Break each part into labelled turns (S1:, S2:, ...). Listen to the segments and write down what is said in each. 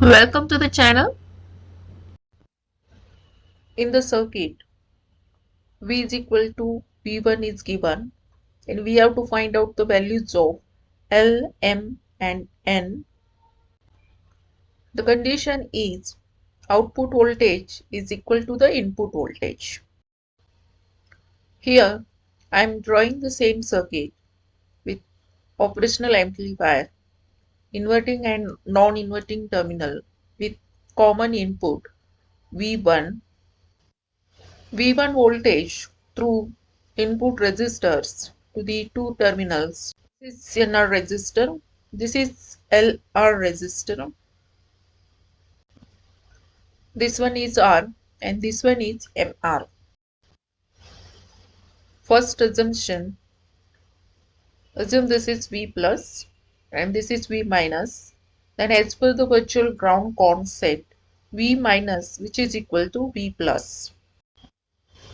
S1: Welcome to the channel. In the circuit, V is equal to V1 is given and we have to find out the values of L, M and N. The condition is output voltage is equal to the input voltage. Here I am drawing the same circuit with operational amplifier, inverting and non-inverting terminal with common input V1 V1 voltage through input resistors to the two terminals. This is NR resistor, this is LR resistor, this one is R and this one is MR. First assumption, assume this is V plus and this is V minus. Then as per the virtual ground concept, V minus which is equal to V plus.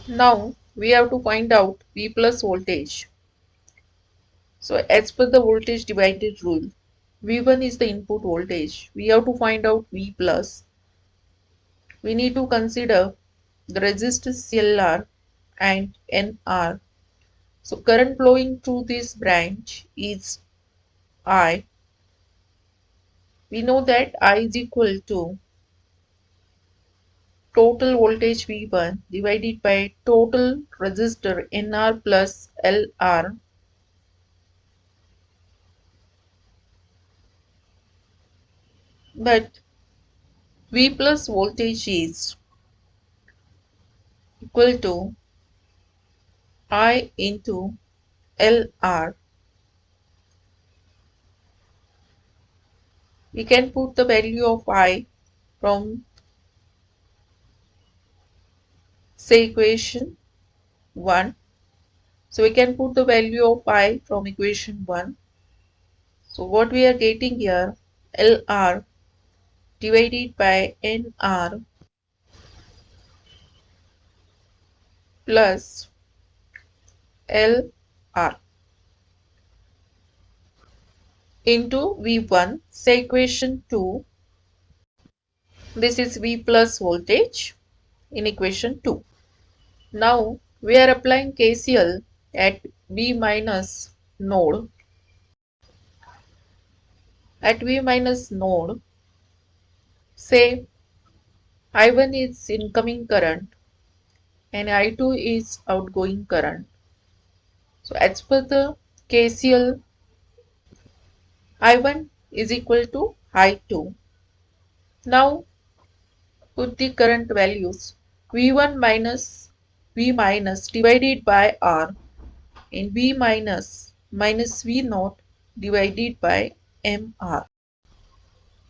S1: Now we have to find out V plus voltage. So as per the voltage divided rule, V1 is the input voltage. We have to find out V plus. We need to consider the resistors LR and NR. So current flowing through this branch is I. We know that I is equal to total voltage V1 divided by total resistor NR plus LR. But V plus voltage is equal to I into LR. We can put the value of I from, say, equation 1. So we can put the value of I from equation 1. So what we are getting here, LR divided by NR plus LR into V1, say equation 2. This is V plus voltage in equation 2. Now we are applying KCL at V minus node. At V minus node, say I1 is incoming current and I2 is outgoing current. So as per the KCL, I1 is equal to I2. Now put the current values V1 minus V minus divided by R and V minus minus V naught divided by MR.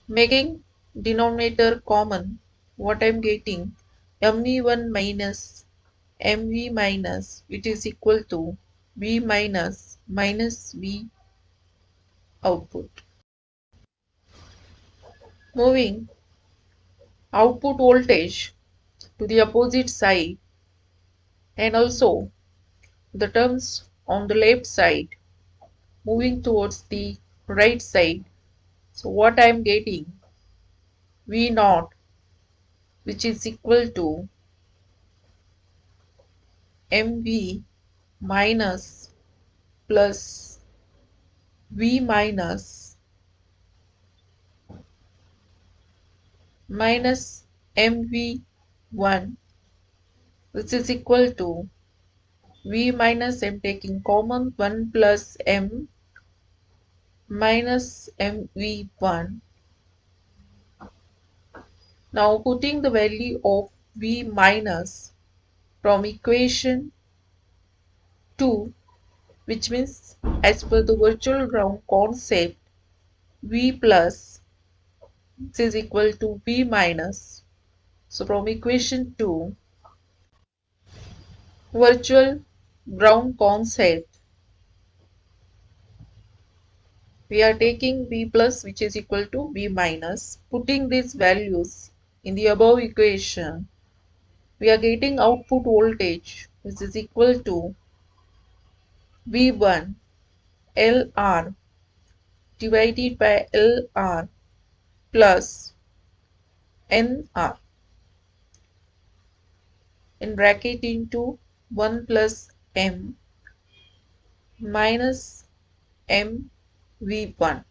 S1: Making denominator common, what I am getting, MV1 minus MV minus, which is equal to V minus minus V output. Moving output voltage to the opposite side and also the terms on the left side moving towards the right side. So what I am getting, V naught, which is equal to MV minus plus V minus minus MV1, which is equal to V minus, I'm taking common, 1 plus M minus MV1. Now putting the value of V minus from equation 2, which means as per the virtual ground concept, V plus is equal to V minus. So from equation 2, virtual ground concept, we are taking V plus, which is equal to V minus. Putting these values in the above equation, we are getting output voltage, which is equal to V1 LR divided by LR plus NR in bracket into 1 plus M minus MV1.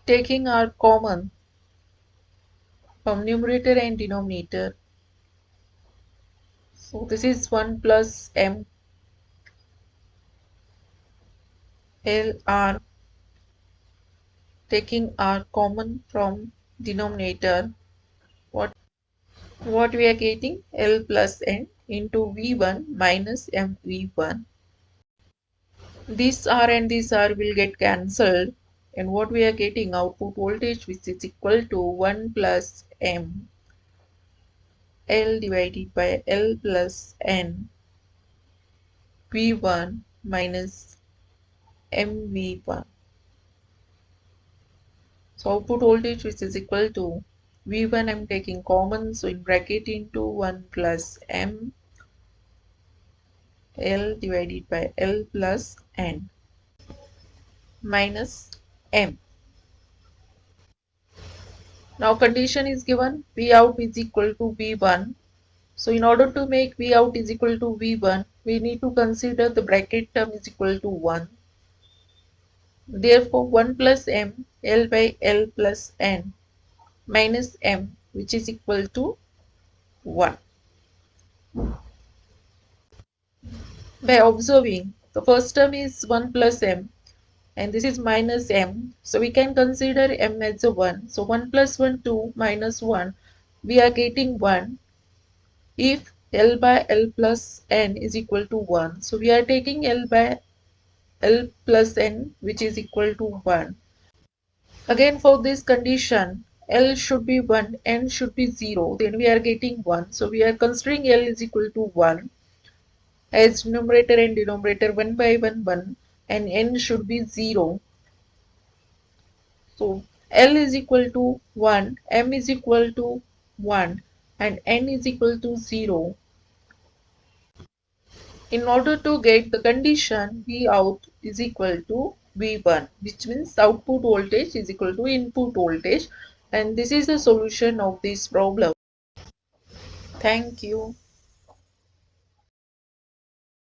S1: Taking our common from numerator and denominator. So this is 1 plus M LR, taking our common from denominator. What we are getting? L plus N into V1 minus MV1. This R and this R will get cancelled, and what we are getting? Output voltage, which is equal to 1 plus M L divided by L plus N V1 minus MV1. So output voltage, which is equal to V1, I'm taking common, so in bracket into 1 plus M L divided by L plus N minus M. Now condition is given, V out is equal to V1. So in order to make V out is equal to V1, we need to consider the bracket term is equal to 1. Therefore 1 plus M L by L plus N minus M, which is equal to 1. By observing, the first term is 1 plus M and this is minus M. So we can consider M as a 1. So 1 plus 1, 2 minus 1, we are getting 1 if L by L plus N is equal to 1. So we are taking L by L plus N, which is equal to 1. Again, for this condition, L should be 1, N should be 0, then we are getting 1. So we are considering L is equal to 1 as numerator and denominator 1 by 1, 1, and N should be 0. So L is equal to 1, M is equal to 1, and N is equal to 0. In order to get the condition, V out is equal to V1, which means output voltage is equal to input voltage, and this is the solution of this problem. Thank you.